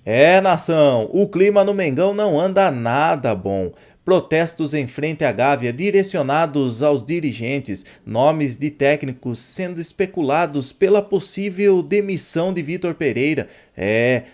É, nação, o clima no Mengão não anda nada bom. Protestos em frente à Gávea direcionados aos dirigentes, nomes de técnicos sendo especulados pela possível demissão de Vitor Pereira.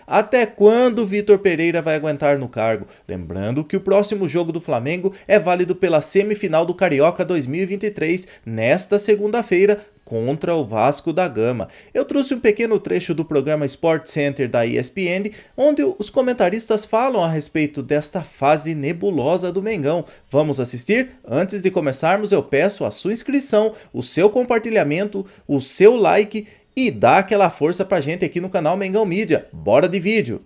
Até quando Vitor Pereira vai aguentar no cargo? Lembrando que o próximo jogo do Flamengo é válido pela semifinal do Carioca 2023, nesta segunda-feira, contra o Vasco da Gama. Eu trouxe um pequeno trecho do programa Sport Center da ESPN, onde os comentaristas falam a respeito desta fase nebulosa do Mengão. Vamos assistir? Antes de começarmos, eu peço a sua inscrição, o seu compartilhamento, o seu like e dá aquela força pra gente aqui no canal Mengão Mídia. Bora de vídeo!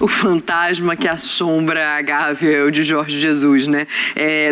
O fantasma que assombra a Gávea de Jorge Jesus, né?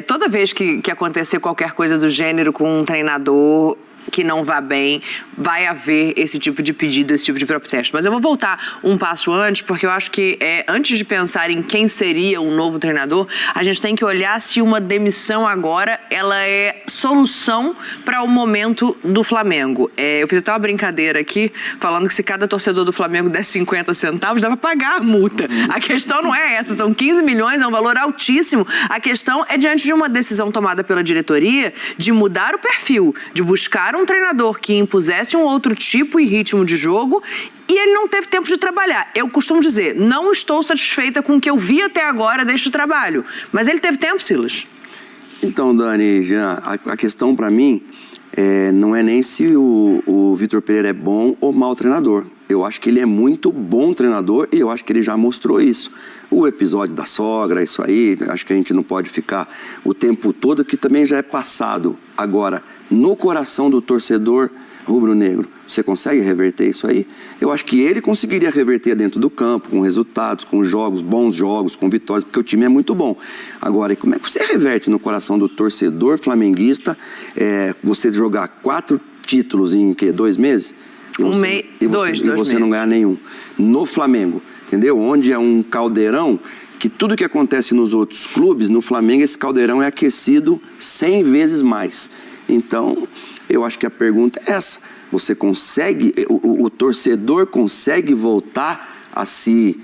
Toda vez que acontecer qualquer coisa do gênero com um treinador que não vá bem, vai haver esse tipo de pedido, esse tipo de protesto. Mas eu vou voltar um passo antes, porque eu acho que antes de pensar em quem seria um novo treinador, a gente tem que olhar se uma demissão agora, ela é solução para o momento do Flamengo. Eu fiz até uma brincadeira aqui, falando que se cada torcedor do Flamengo desse 50 centavos, dá para pagar a multa. A questão não é essa, são 15 milhões, é um valor altíssimo. A questão é diante de uma decisão tomada pela diretoria de mudar o perfil, de buscar um treinador que impusesse um outro tipo e ritmo de jogo, e ele não teve tempo de trabalhar. Eu costumo dizer, não estou satisfeita com o que eu vi até agora deste trabalho. Mas ele teve tempo, Silas? Então, Dani, Jean, a questão para mim não é nem se o Vitor Pereira é bom ou mau treinador. Eu acho que ele é muito bom treinador e eu acho que ele já mostrou isso. O episódio da sogra, isso aí, acho que a gente não pode ficar o tempo todo, que também já é passado. Agora, no coração do torcedor rubro-negro, você consegue reverter isso aí? Eu acho que ele conseguiria reverter dentro do campo, com resultados, com jogos, bons jogos, com vitórias, porque o time é muito bom. Agora, e como é que você reverte no coração do torcedor flamenguista você jogar 4 títulos em 2 meses? E você não ganhar nenhum. No Flamengo, entendeu? Onde é um caldeirão que tudo que acontece nos outros clubes, no Flamengo esse caldeirão é aquecido 100 vezes mais. Então, eu acho que a pergunta é essa. Você consegue, o torcedor consegue voltar a se,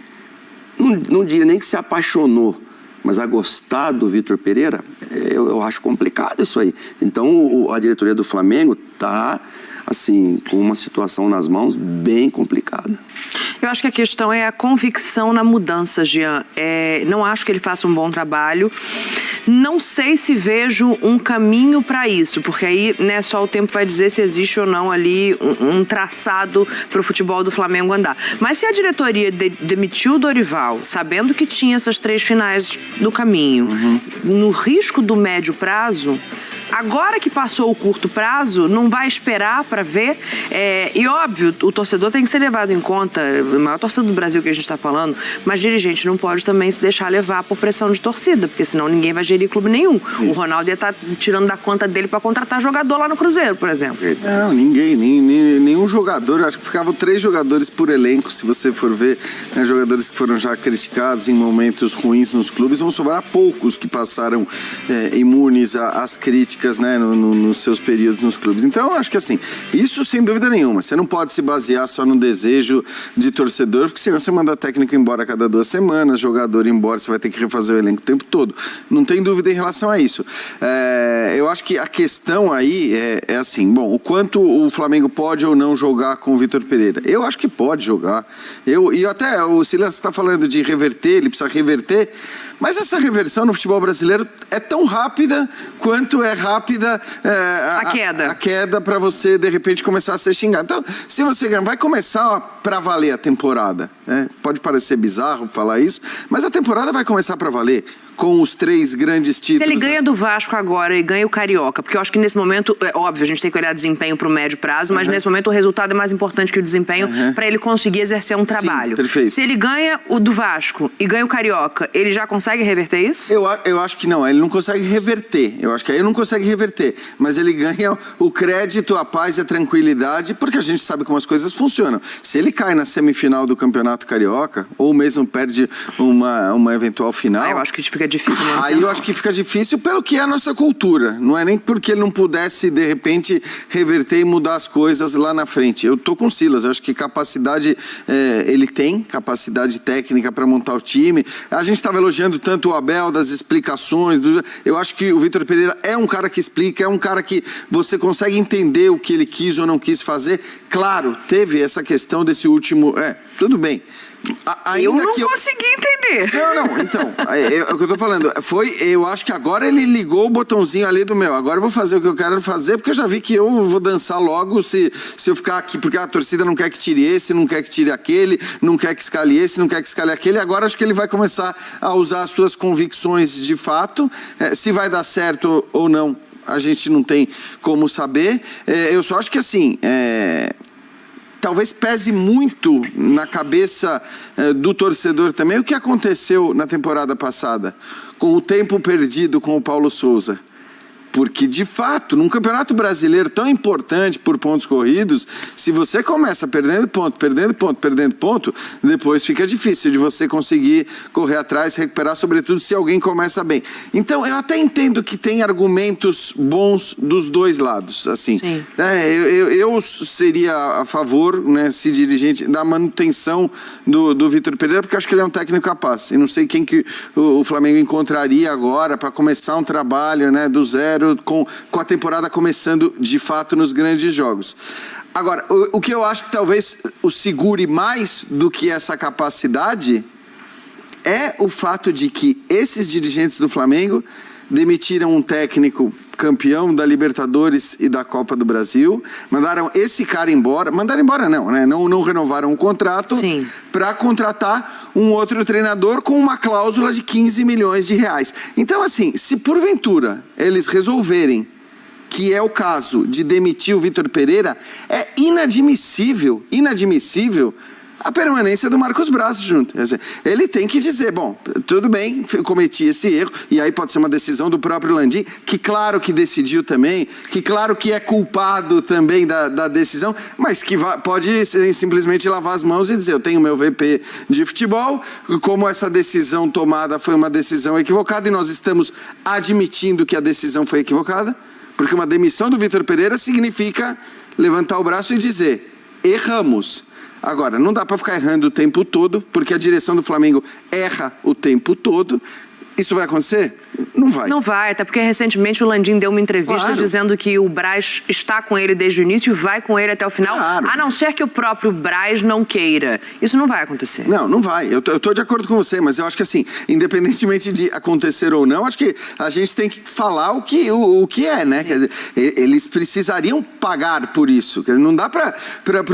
não diria nem que se apaixonou, mas a gostar do Vitor Pereira? Eu acho complicado isso aí. Então, a diretoria do Flamengo está, assim, com uma situação nas mãos bem complicada. Eu acho que a questão é a convicção na mudança, Jean. Não acho que ele faça um bom trabalho. Não sei se vejo um caminho para isso, porque aí, né, só o tempo vai dizer se existe ou não ali um traçado para o futebol do Flamengo andar. Mas se a diretoria demitiu o Dorival, sabendo que tinha essas 3 finais do caminho, no risco do médio prazo, agora que passou o curto prazo, não vai esperar para ver. E óbvio, o torcedor tem que ser levado em conta, o maior torcedor do Brasil que a gente está falando, mas dirigente não pode também se deixar levar por pressão de torcida, porque senão ninguém vai gerir clube nenhum. Isso. O Ronaldo ia estar tirando da conta dele para contratar jogador lá no Cruzeiro, por exemplo. Não, ninguém, nenhum jogador. Acho que ficavam 3 jogadores por elenco, se você for ver, né, jogadores que foram já criticados em momentos ruins nos clubes, vão sobrar poucos que passaram imunes às críticas, né, nos seus períodos nos clubes. Então, eu acho que assim, isso sem dúvida nenhuma. Você não pode se basear só no desejo de torcedor, porque senão você manda técnico embora a cada 2 semanas, jogador embora, você vai ter que refazer o elenco o tempo todo. Não tem dúvida em relação a isso. Eu acho que a questão aí é assim, bom, o quanto o Flamengo pode ou não jogar com o Vitor Pereira. Eu acho que pode jogar. E até o Silas está falando de reverter, ele precisa reverter, mas essa reversão no futebol brasileiro é tão rápida quanto é rápida a queda para você, de repente, começar a ser xingado. Então, se você ganhar, vai começar para valer a temporada. Né? Pode parecer bizarro falar isso, mas a temporada vai começar para valer. Com os 3 grandes títulos. Se ele ganha do Vasco agora e ganha o Carioca, porque eu acho que nesse momento, óbvio, a gente tem que olhar desempenho para o médio prazo, mas nesse momento o resultado é mais importante que o desempenho para ele conseguir exercer um trabalho. Sim, perfeito. Se ele ganha o do Vasco e ganha o Carioca, ele já consegue reverter isso? Eu acho que não, ele não consegue reverter. Eu acho que aí ele não consegue reverter, mas ele ganha o crédito, a paz e a tranquilidade, porque a gente sabe como as coisas funcionam. Se ele ele cai na semifinal do Campeonato Carioca, ou mesmo perde uma eventual final... Eu acho que fica difícil. Aí eu acho que fica difícil pelo que é a nossa cultura. Não é nem porque ele não pudesse, de repente, reverter e mudar as coisas lá na frente. Eu tô com o Silas, eu acho que capacidade ele tem, capacidade técnica para montar o time. A gente estava elogiando tanto o Abel, das explicações. Eu acho que o Vitor Pereira é um cara que explica, é um cara que você consegue entender o que ele quis ou não quis fazer. Claro, teve essa questão desse último... tudo bem. Eu não consegui entender. Não, então, é o que eu tô falando. Eu acho que agora ele ligou o botãozinho ali do meu. Agora eu vou fazer o que eu quero fazer, porque eu já vi que eu vou dançar logo se eu ficar aqui, porque a torcida não quer que tire esse, não quer que tire aquele, não quer que escale esse, não quer que escale aquele. Agora acho que ele vai começar a usar as suas convicções de fato. Se vai dar certo ou não, a gente não tem como saber. Eu só acho que assim... talvez pese muito na cabeça do torcedor também o que aconteceu na temporada passada, com o tempo perdido com o Paulo Souza. Porque, de fato, num campeonato brasileiro tão importante por pontos corridos, se você começa perdendo ponto, depois fica difícil de você conseguir correr atrás, recuperar, sobretudo se alguém começa bem. Então, eu até entendo que tem argumentos bons dos dois lados, assim. Eu seria a favor, né, se dirigente, da manutenção do Vitor Pereira, porque eu acho que ele é um técnico capaz. E não sei quem que o Flamengo encontraria agora para começar um trabalho, né, do zero, com a temporada começando de fato nos grandes jogos. Agora, o que eu acho que talvez o segure mais do que essa capacidade é o fato de que esses dirigentes do Flamengo demitiram um técnico campeão da Libertadores e da Copa do Brasil, mandaram esse cara embora, não, né? Não renovaram o contrato para contratar um outro treinador com uma cláusula de 15 milhões de reais. Então, assim, se porventura eles resolverem que é o caso de demitir o Vitor Pereira, é inadmissível a permanência do Marcos Braz junto. Ele tem que dizer, bom, tudo bem, eu cometi esse erro, e aí pode ser uma decisão do próprio Landim, que claro que decidiu também, que claro que é culpado também da decisão, mas que pode simplesmente lavar as mãos e dizer, eu tenho meu VP de futebol, como essa decisão tomada foi uma decisão equivocada, e nós estamos admitindo que a decisão foi equivocada, porque uma demissão do Vitor Pereira significa levantar o braço e dizer, erramos. Agora, não dá para ficar errando o tempo todo, porque a direção do Flamengo erra o tempo todo. Isso vai acontecer? Não vai. Não vai, até porque recentemente o Landim deu uma entrevista dizendo que o Braz está com ele desde o início e vai com ele até o final, a não ser que o próprio Braz não queira. Isso não vai acontecer. Não vai. Eu tô de acordo com você, mas eu acho que assim, independentemente de acontecer ou não, acho que a gente tem que falar o que é, né? Quer dizer, eles precisariam pagar por isso. Quer dizer, não dá para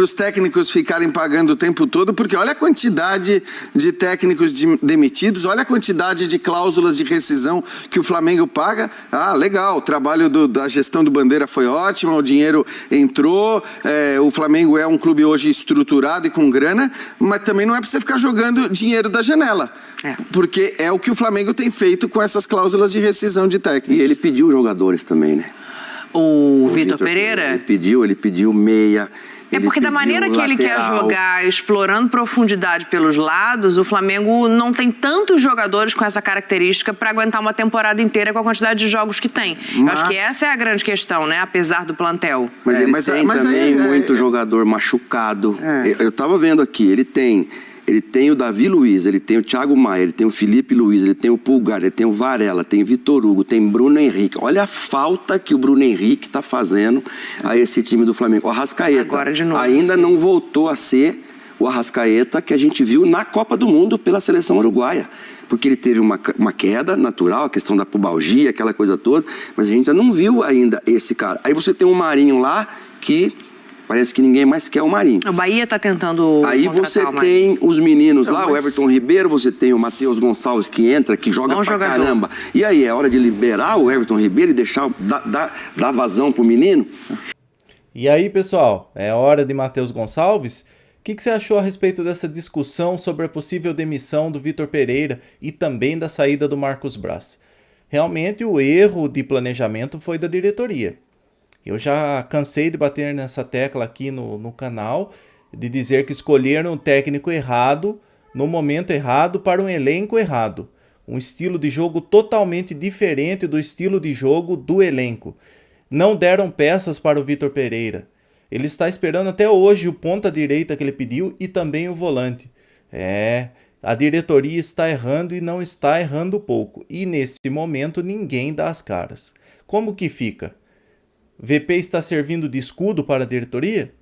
os técnicos ficarem pagando o tempo todo, porque olha a quantidade de técnicos demitidos, olha a quantidade de cláusulas de rescisão que o Flamengo paga. Legal, o trabalho da gestão do Bandeira foi ótimo, o dinheiro entrou, o Flamengo é um clube hoje estruturado e com grana, mas também não é para você ficar jogando dinheiro da janela, porque é o que o Flamengo tem feito com essas cláusulas de rescisão de técnicos. E ele pediu jogadores também, né? O Vitor Pereira? Ele pediu meia. Porque da maneira que ele quer jogar, explorando profundidade pelos lados, o Flamengo não tem tantos jogadores com essa característica para aguentar uma temporada inteira com a quantidade de jogos que tem. Eu acho que essa é a grande questão, né? Apesar do plantel. Mas ele tem também muito jogador machucado. Eu tava vendo aqui, ele tem o Davi Luiz, ele tem o Thiago Maia, ele tem o Felipe Luiz, ele tem o Pulgar, ele tem o Varela, tem o Vitor Hugo, tem Bruno Henrique. Olha a falta que o Bruno Henrique está fazendo a esse time do Flamengo. O Arrascaeta agora de novo, ainda não voltou a ser o Arrascaeta que a gente viu na Copa do Mundo pela seleção uruguaia. Porque ele teve uma queda natural, a questão da pubalgia, aquela coisa toda, mas a gente ainda não viu ainda esse cara. Aí você tem um Marinho lá que... parece que ninguém mais quer o Marinho. O Bahia está tentando aí você tem os meninos lá, o Everton Ribeiro, você tem o Matheus Gonçalves que entra, que joga pra caramba. E aí, é hora de liberar o Everton Ribeiro e deixar, dar vazão pro menino? E aí, pessoal, é hora de Matheus Gonçalves? O que você achou a respeito dessa discussão sobre a possível demissão do Vitor Pereira e também da saída do Marcos Braz? Realmente, o erro de planejamento foi da diretoria. Eu já cansei de bater nessa tecla aqui no canal de dizer que escolheram o técnico errado, no momento errado, para um elenco errado. Um estilo de jogo totalmente diferente do estilo de jogo do elenco. Não deram peças para o Vitor Pereira. Ele está esperando até hoje o ponta-direita que ele pediu e também o volante. A diretoria está errando e não está errando pouco. E nesse momento ninguém dá as caras. Como que fica? VP está servindo de escudo para a diretoria?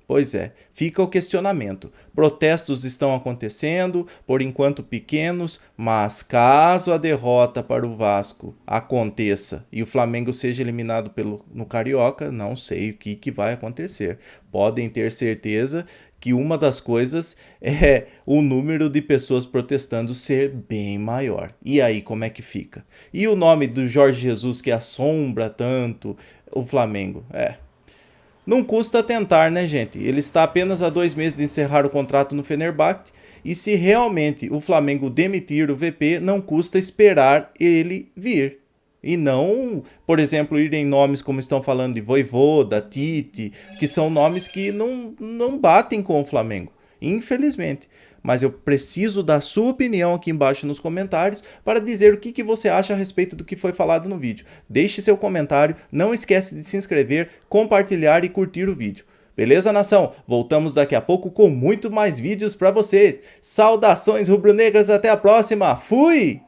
Pois é, fica o questionamento. Protestos estão acontecendo, por enquanto pequenos, mas caso a derrota para o Vasco aconteça e o Flamengo seja eliminado no Carioca, não sei o que vai acontecer. Podem ter certeza que uma das coisas é o número de pessoas protestando ser bem maior. E aí, como é que fica? E o nome do Jorge Jesus que assombra tanto o Flamengo? Não custa tentar, né, gente? Ele está apenas a 2 meses de encerrar o contrato no Fenerbahçe e se realmente o Flamengo demitir o VP, não custa esperar ele vir. E não, por exemplo, ir em nomes como estão falando de Vojvoda, Tite, que são nomes que não batem com o Flamengo, infelizmente. Mas eu preciso da sua opinião aqui embaixo nos comentários para dizer o que você acha a respeito do que foi falado no vídeo. Deixe seu comentário, não esquece de se inscrever, compartilhar e curtir o vídeo. Beleza, nação? Voltamos daqui a pouco com muito mais vídeos para você. Saudações rubro-negras, até a próxima. Fui!